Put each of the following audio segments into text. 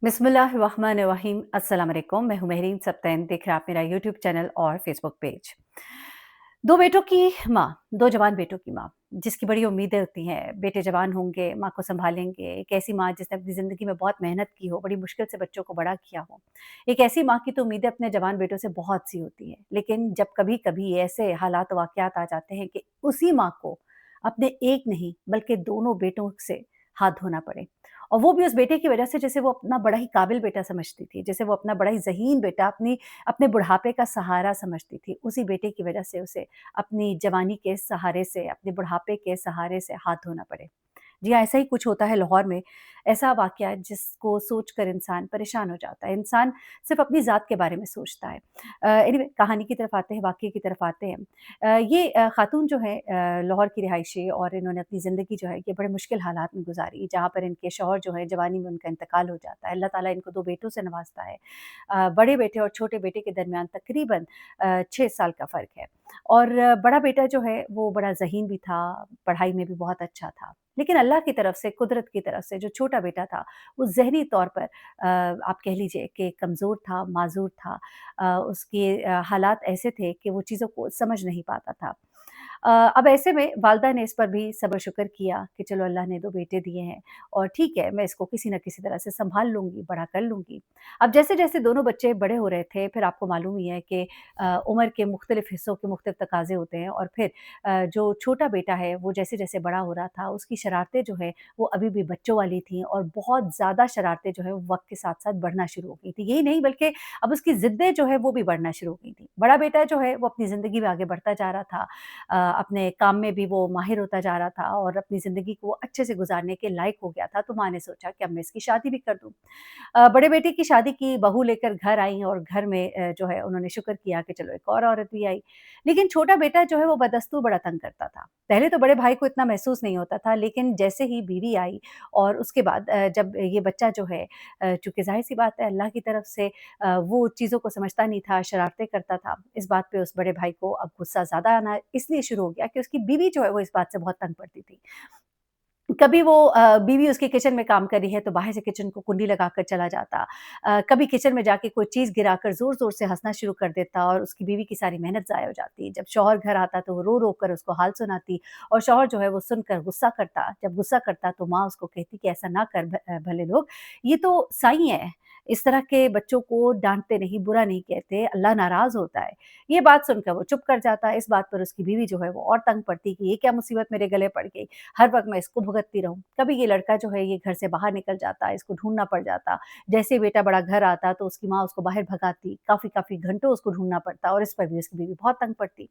बिस्मिल्लाहिर्रहमानिर्रहीम अस्सलाम वालेकुम। मैं हूं महरीन सब्तैन। देख रहे हैं आप मेरा यूट्यूब चैनल और फेसबुक पेज। दो बेटों की माँ, दो जवान बेटों की माँ, जिसकी बड़ी उम्मीदें होती हैं, बेटे जवान होंगे, माँ को सँभालेंगे। एक ऐसी माँ जिसने अपनी ज़िंदगी में बहुत मेहनत की हो, बड़ी मुश्किल से बच्चों को बड़ा किया हो। एक ऐसी माँ की तो उम्मीदें अपने जवान बेटों से बहुत-सी होती हैं। लेकिन जब कभी-कभी ऐसे हालात वाक़यात आ जाते हैं कि उसी माँ को अपने एक नहीं बल्कि दोनों बेटों से हाथ धोना पड़े, और वो भी उस बेटे की वजह से जिसे वो अपना बड़ा ही काबिल बेटा समझती थी, जिसे वो अपना बड़ा ही ज़हीन बेटा, अपने बुढ़ापे का सहारा समझती थी, उसी बेटे की वजह से उसे अपनी जवानी के सहारे से, अपने बुढ़ापे के सहारे से हाथ धोना पड़े। जी हाँ, ऐसा ही कुछ होता है लाहौर में। ऐसा वाक़या जिसको सोचकर इंसान परेशान हो जाता है। इंसान सिर्फ़ अपनी ज़ात के बारे में सोचता है। एनीवे, कहानी की तरफ आते हैं, वाक़ये की तरफ आते हैं। ये ख़ातून जो है लाहौर की रिहायशी, और इन्होंने अपनी ज़िंदगी जो है ये बड़े मुश्किल हालात में गुज़ारी, जहाँ पर इनके शौहर जो हैं जवानी में उनका इंतकाल हो जाता है। अल्लाह ताला इनको 2 बेटों से नवाज़ता है। बड़े बेटे और छोटे बेटे के दरमियान तकरीबन 6 साल का फ़र्क है। और बड़ा बेटा जो है वो बड़ा ज़हीन भी था, पढ़ाई में भी बहुत अच्छा था। लेकिन अल्लाह की तरफ से, कुदरत की तरफ से जो छोटा बेटा था, वो ज़हनी तौर पर आप कह लीजिए कि कमज़ोर था, माज़ूर था। उसके हालात ऐसे थे कि वो चीज़ों को समझ नहीं पाता था। अब ऐसे में वालिदा ने इस पर भी सब्र-शुक्र किया कि चलो अल्लाह ने 2 बेटे दिए हैं, और ठीक है, मैं इसको किसी न किसी तरह से सँभाल लूँगी, बड़ा कर लूँगी। अब जैसे-जैसे दोनों बच्चे बड़े हो रहे थे, फिर आपको मालूम ही है कि उम्र के मुख्तलिफ़ हिस्सों के मुख्तलिफ़ तकाज़े होते हैं, और फिर जो छोटा बेटा है, वो जैसे-जैसे बड़ा हो रहा था, उसकी शरारतें जो हैं, वो अभी भी बच्चों वाली थीं, और बहुत ज़्यादा शरारतें जो हैं, वो वक़्त के साथ-साथ बढ़ना शुरू हो गई थी। यही नहीं, बल्कि अब उसकी ज़िद्दें जो हैं, वो भी बढ़ना शुरू हो गई थीं। बड़ा बेटा जो है, वो अपनी ज़िंदगी में आगे बढ़ता जा रहा था। अपने काम में भी वो माहिर होता जा रहा था, और अपनी ज़िंदगी को अच्छे से गुज़ारने के लायक हो गया था, तो माँ ने सोचा कि अब मैं इसकी शादी भी कर दूँ। बड़े बेटे की शादी की, बहू लेकर घर आईं, और घर में जो है उन्होंने शुक्र किया कि चलो एक और औरत भी आई। लेकिन छोटा बेटा जो है वो बदस्तूर बड़ा तंग करता था। पहले तो बड़े भाई को इतना महसूस नहीं होता था, लेकिन जैसे ही बीवी आई, और उसके बाद जब ये बच्चा जो है, चूँकि ज़ाहिर-सी बात है अल्लाह की तरफ से वो चीज़ों को समझता नहीं था, शरारतें करता था। इस बात पे उस बड़े भाई को अब गुस्सा ज़्यादा आना इसलिए शुरू हो गया कि उसकी बीवी जो है वो इस बात से बहुत तंग पड़ती थी। कभी वो बीवी उसकी किचन में काम कर रही है तो बाहर से किचन को कुंडी लगाकर चला जाता। कभी किचन में जाके कोई चीज़ गिराकर ज़ोर-ज़ोर से हँसना शुरू कर देता, और उसकी बीवी की सारी मेहनत ज़ाया हो जाती। जब शौहर घर आता तो वो रो-रो कर उसको हाल सुनाती, और शौहर जो है वो सुनकर गुस्सा करता। जब गुस्सा करता तो माँ उसको कहती कि ऐसा ना कर भले लोग, ये तो साईं है, इस तरह के बच्चों को डाँटते नहीं, बुरा नहीं कहते, अल्लाह नाराज़ होता है। ये बात सुनकर वो चुप कर जाता। इस बात पर उसकी बीवी जो है वो और तंग पड़ती कि ये क्या मुसीबत मेरे गले पड़ गई। हर वक़्त मैं इसको भुगतती रहूँ। कभी ये लड़का जो है ये घर से बाहर निकल जाता, इसको ढूँढना पड़ जाता। जैसे ही बेटा बड़ा घर आता तो उसकी माँ उसको बाहर भगाती, काफ़ी-काफ़ी घंटों उसको ढूँढना पड़ता, और इस पर भी उसकी बीवी बहुत तंग पड़ती।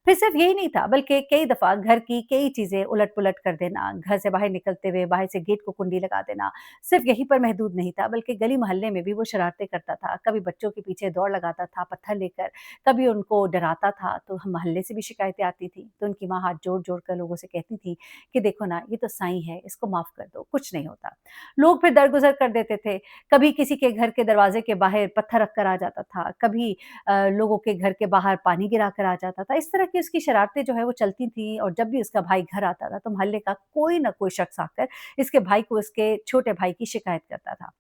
फिर सिर्फ यही नहीं था, बल्कि कई दफ़ा घर की कई चीज़ें उलट-पुलट कर देना, घर से बाहर निकलते हुए बाहर से गेट को कुंडी लगा देना। सिर्फ यहीं पर महदूद नहीं था, बल्कि गली-मोहल्ले में भी वो शरारतें करता था। कभी बच्चों के पीछे दौड़ लगाता था पत्थर लेकर, कभी उनको डराता था, तो हम मोहल्ले से भी शिकायतें आती थी। तो उनकी माँ हाथ जोड़-जोड़ कर लोगों से कहती थी कि देखो ना, ये तो साईं है, इसको माफ़ कर दो, कुछ नहीं होता। लोग फिर दरगुज़र कर देते थे। कभी किसी के घर के दरवाज़े के बाहर पत्थर रख कर आ जाता था, कभी लोगों के घर के बाहर पानी गिरा कर आ जाता था। इस तरह की उसकी शरारतें जो है वो चलती थीं, और जब भी उसका भाई घर आता था तो मोहल्ले का कोई न कोई शख्स आकर इसके भाई को इसके छोटे भाई की शिकायत करता था।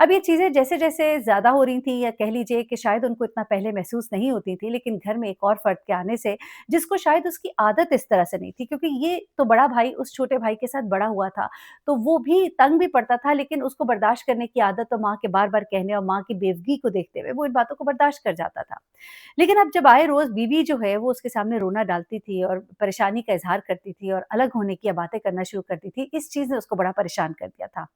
अब ये चीज़ें जैसे-जैसे ज़्यादा हो रही थी, या कह लीजिए कि शायद उनको इतना पहले महसूस नहीं होती थी, लेकिन घर में एक और फ़र्द के आने से, जिसको शायद उसकी आदत इस तरह से नहीं थी, क्योंकि ये तो बड़ा भाई उस छोटे भाई के साथ बड़ा हुआ था, तो वो भी तंग भी पड़ता था, लेकिन उसको बर्दाश्त करने की आदत, और माँ के बार-बार कहने और माँ की बेवफ़ी को देखते हुए वो इन बातों को बर्दाश्त कर जाता था। लेकिन अब जब आए रोज़ बीवी जो है वो उसके सामने रोना डालती थी, और परेशानी का इज़हार करती थी, और अलग होने की बातें करना शुरू करती थी, इस चीज़ ने उसको बड़ा परेशान कर दिया था।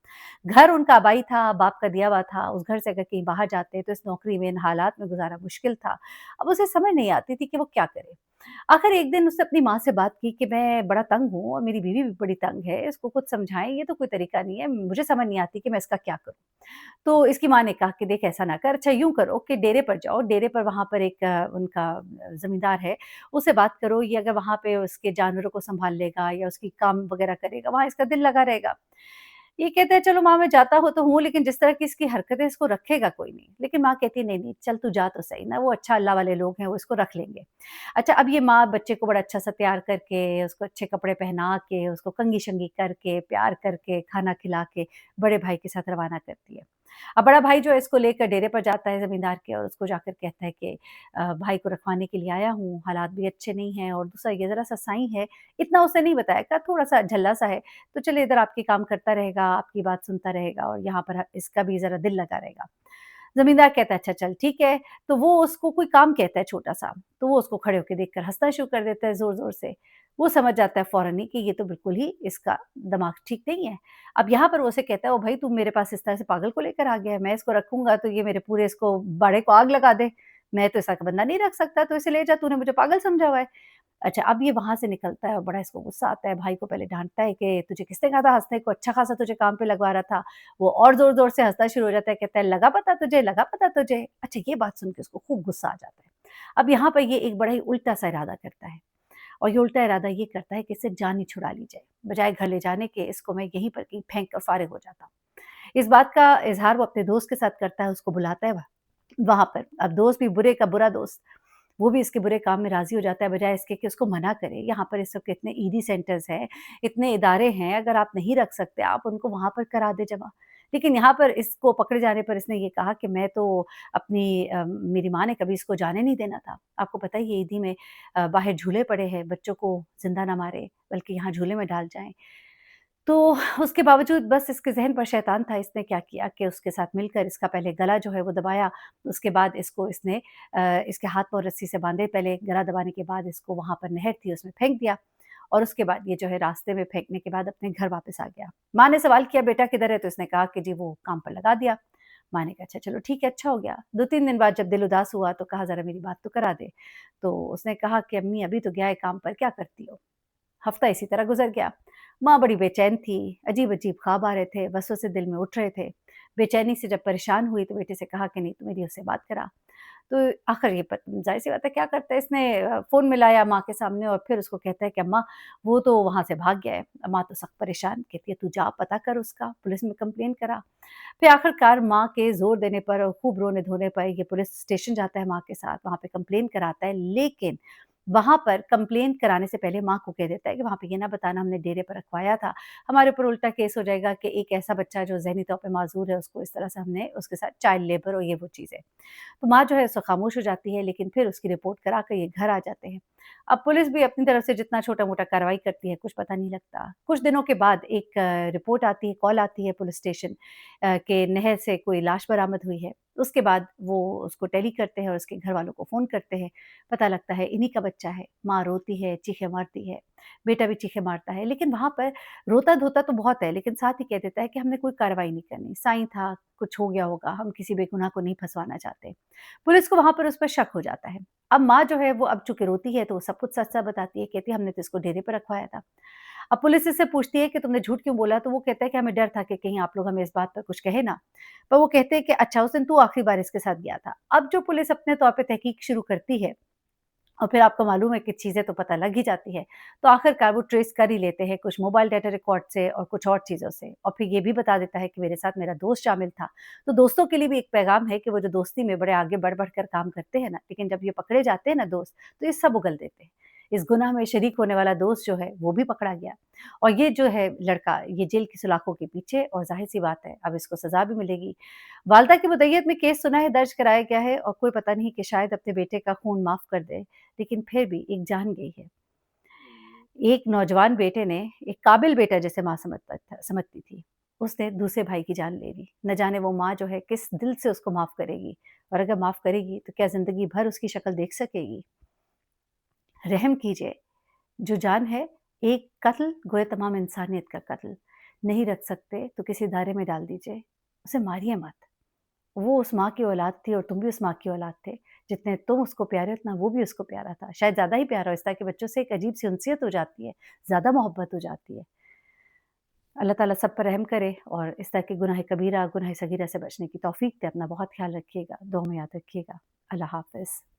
घर उनका आबाई था, बाप का दिया हुआ था, उस घर से अगर कहीं बाहर जाते तो इस नौकरी में, इन हालात में गुज़ारा मुश्किल था। अब उसे समझ नहीं आती थी कि वो क्या करे? आखिर एक दिन उसने अपनी माँ से बात की कि मैं बड़ा तंग हूँ, और मेरी बीवी भी बड़ी तंग है, इसको कुछ समझाएँ, ये तो कोई तरीका नहीं है, मुझे समझ नहीं आती कि मैं इसका क्या करूँ? तो इसकी माँ ने कहा कि देख ऐसा ना कर, अच्छा यूँ करो कि डेरे पर जाओ, डेरे पर वहाँ पर एक उनका ज़मींदार है, उससे बात करो, ये अगर वहाँ पे उसके जानवरों को सँभाल लेगा या उसकी काम वग़ैरह करेगा, वहाँ इसका दिल लगा रहेगा। ये कहता है चलो माँ मैं जाता हूँ तो हूँ, लेकिन जिस तरह की इसकी हरकतें, इसको रखेगा कोई नहीं। लेकिन माँ कहती है नहीं, नहीं चल तू जा तो सही ना, वो अच्छा अल्लाह वाले लोग हैं, वो इसको रख लेंगे। अच्छा, अब ये माँ बच्चे को बड़ा अच्छा-सा तैयार करके, उसको अच्छे कपड़े पहना के, उसको कंघी-शंघी करके, प्यार करके, खाना खिला के, बड़े भाई के साथ रवाना करती है। अब बड़ा भाई जो है इसको लेकर डेरे पर जाता है ज़मींदार के और उसको जाकर कहता है कि भाई को रखवाने के लिए आया हूँ, हालात भी अच्छे नहीं हैं और दूसरा ये ज़रा-सा साईं है, इतना उसे नहीं बताया, थोड़ा-सा झल्ला-सा है, तो चलिए इधर आपके काम करता रहेगा, आपकी बात सुनता रहेगा और यहाँ पर इसका भी ज़रा दिल लगा रहेगा। ज़मींदार कहता है, "अच्छा चल ठीक है।" तो वो उसको कोई काम कहता है छोटा-सा, तो वो उसको खड़े होके देखकर हँसना शुरू कर देता है ज़ोर-ज़ोर से। वो समझ जाता है फ़ौरन ही कि ये तो बिल्कुल ही इसका दिमाग ठीक नहीं है। अब यहाँ पर वो उसे कहता है, "ओ भाई, तू मेरे पास इस तरह से पागल को लेकर आ गया है, मैं इसको रखूँगा तो ये मेरे पूरे इसको बाड़े को आग लगा दे। मैं तो ऐसा बंदा नहीं रख सकता, तो इसे ले जा, तूने मुझे पागल समझा हुआ है।" अच्छा, अब ये वहाँ से निकलता है और बड़ा इसको गुस्सा आता है, भाई को पहले डाँटता है कि तुझे किसने कहा था हँसने को, अच्छा खासा तुझे काम पे लगवा रहा था। वो और ज़ोर-ज़ोर से हँसना शुरू हो जाता है, कहता है, "लगा पता तुझे, लगा पता तुझे?" अच्छा, ये बात सुन के उसको खूब गुस्सा आ जाता है। अब यहाँ पर ये एक बड़ा ही उल्टा-सा इरादा करता है और ये उल्टा इरादा ये करता है कि इससे जान ही छुड़ा ली जाए। बजाए घर ले जाने के इसको मैं यहीं पर कहीं फेंक कर फारिग हो जाता। इस बात का इज़हार वो अपने दोस्त के साथ करता है, उसको बुलाता है वहाँ पर। अब दोस्त भी बुरे का बुरा दोस्त, वो भी इसके बुरे काम में राज़ी हो जाता है बजाए इसके कि उसको मना करे। यहाँ पर इस वक़्त इतने ईडी सेंटर्स हैं, इतने इदारे हैं, अगर आप नहीं रख सकते, आप उनको वहाँ पर करा दें जमा। लेकिन यहाँ पर इसको पकड़े जाने पर इसने ये कहा कि मैं तो मेरी माँ ने कभी इसको जाने नहीं देना था। आपको पता ही है ईदी में बाहर झूले पड़े हैं, बच्चों को ज़िंदा ना मारे, बल्कि यहाँ झूले में डाल जाएँ। तो उसके बावजूद बस इसके ज़हन पर शैतान था, इसने क्या किया कि उसके साथ मिलकर इसका पहले गला जो है वो दबाया, उसके बाद इसको इसने इसके हाथ-पाँव रस्सी से बाँधे, पहले गला दबाने के बाद इसको वहाँ पर नहर थी उसमें फेंक दिया और उसके बाद ये जो है रास्ते में फेंकने के बाद अपने घर वापस आ गया। माँ ने सवाल किया बेटा किधर है? तो इसने कहा कि जी वो काम पर लगा दिया। माँ ने कहा अच्छा चलो ठीक है, अच्छा हो गया। 2-3 दिन बाद जब दिल उदास हुआ तो कहा ज़रा मेरी बात तो करा दे। तो उसने कहा कि अम्मी अभी तो गया है काम पर, क्या करती हो? हफ्ता इसी तरह गुज़र गया। माँ बड़ी बेचैन थी, अजीब-अजीब ख़्वाब आ रहे थे, वसवसे दिल में उठ रहे थे। बेचैनी से जब परेशान हुई तो बेटे से कहा कि नहीं तू मेरी उससे बात करा। तो आखिर ये प ज़ाहिर-सी बात है क्या करता है इसने फ़ोन मिलाया माँ के सामने और फिर उसको कहता है कि अम्मा वो तो वहाँ से भाग गया है। माँ तो सख्त परेशान, कहती है तू जा पता कर उसका, पुलिस में कंप्लेन करा। फिर आखिरकार माँ के ज़ोर देने पर और खूब रोने-धोने पर ये पुलिस स्टेशन जाता है माँ के साथ, वहाँ पे कंप्लेन कराता है। लेकिन वहाँ पर कंप्लेन कराने से पहले माँ को कह देता है कि वहाँ पे ये ना बताना हमने डेरे पर रखवाया था। हमारे ऊपर उल्टा केस हो जाएगा कि एक ऐसा बच्चा जो ज़हनी तौर पे माज़ूर है उसको इस तरह से हमने उसके साथ चाइल्ड लेबर और ये वो चीज़ें। तो माँ जो है सो खामोश हो जाती है लेकिन फिर उसकी रिपोर्ट करा कर ये घर आ जाते हैं। अब पुलिस भी अपनी तरफ से जितना छोटा-मोटा कार्रवाई करती है, कुछ पता नहीं लगता। कुछ दिनों के बाद एक रिपोर्ट आती है, कॉल आती है पुलिस स्टेशन कि नहर से कोई लाश बरामद हुई है। उसके बाद वो उसको टैली करते हैं और उसके घरवालों को फ़ोन करते हैं। पता लगता है इन्हीं का बच्चा है। माँ रोती है, चीखें मारती है, बेटा भी चीखें मारता है। लेकिन वहाँ पर रोता-धोता तो बहुत है, लेकिन साथ ही कह देता है कि हमने कोई कार्रवाई नहीं करनी। साईं था, कुछ हो गया होगा, हम किसी बेगुनाह को नहीं फँसवाना चाहते। पुलिस को वहाँ पर उस पर शक हो जाता है। अब माँ जो है वो अब चूँकि रोती है तो वो सब कुछ सच-सच बताती है, कहती है हमने तो इसको डेरे पे रखवाया था। अब पुलिस इससे पूछती है कि तुमने झूठ क्यों बोला? तो वो कहता है कि हमें डर था कि कहीं आप लोग हमें इस बात पर कुछ कहे ना। पर वो कहते हैं कि अच्छा उस दिन तू आखिरी बार इसके साथ गया था। अब जो पुलिस अपने तौर पे तहकीक शुरू करती है और फिर आपको मालूम है कि चीज़ें तो पता लग ही जाती है। तो आखिरकार वो ट्रेस कर ही लेते हैं कुछ मोबाइल डाटा रिकॉर्ड से और कुछ और चीज़ों से और फिर ये भी बता देता है कि मेरे साथ मेरा दोस्त शामिल था। तो दोस्तों के लिए भी एक पैगाम है कि वो जो दोस्ती में बड़े आगे बढ़-बढ़ कर काम करते हैं ना, लेकिन जब ये पकड़े जाते हैं ना दोस्त, तो ये सब उगल देते हैं। इस गुनाह में शरीक होने वाला दोस्त जो है, वो भी पकड़ा गया और ये जो है लड़का, ये जेल की सलाखों के पीछे और ज़ाहिर-सी बात है, अब इसको सज़ा भी मिलेगी। वालदा की मुद्दईयत में केस सुना है, दर्ज कराया गया है और कोई पता नहीं कि शायद अपने बेटे का खून माफ़ कर दे। लेकिन फिर भी एक जान गई है। एक नौजवान बेटे ने एक काबिल बेटा जिसे माँ समझती थी, उसने दूसरे भाई की जान ले ली। न जाने वो माँ जो है किस दिल से उसको माफ़ करेगी और अगर माफ़ करेगी तो क्या ज़िंदगी भर उसकी शक्ल देख सकेगी? रहम कीजिए, जो जान है एक कत्ल गोया तमाम इंसानियत का कत्ल। नहीं रख सकते तो किसी दायरे में डाल दीजिए, उसे मारिए मत। वो उस माँ की औलाद थी और तुम भी उस माँ की औलाद थे। जितने तुम उसको प्यारे हो उतना वो भी उसको प्यारा था। शायद ज़्यादा ही प्यारा हो इस तरह के बच्चों से एक अजीब-सी उनसियत हो जाती है, ज़्यादा मोहब्बत हो जाती है। अल्लाह ताला सब पर रहम करे और इस तरह के गुनाह कबीरा, गुनाह सगीरा से बचने की तौफ़ीक दे। अपना बहुत ख़्याल रखिएगा, दुआ में याद रखिएगा। अल्लाह हाफ़िज़।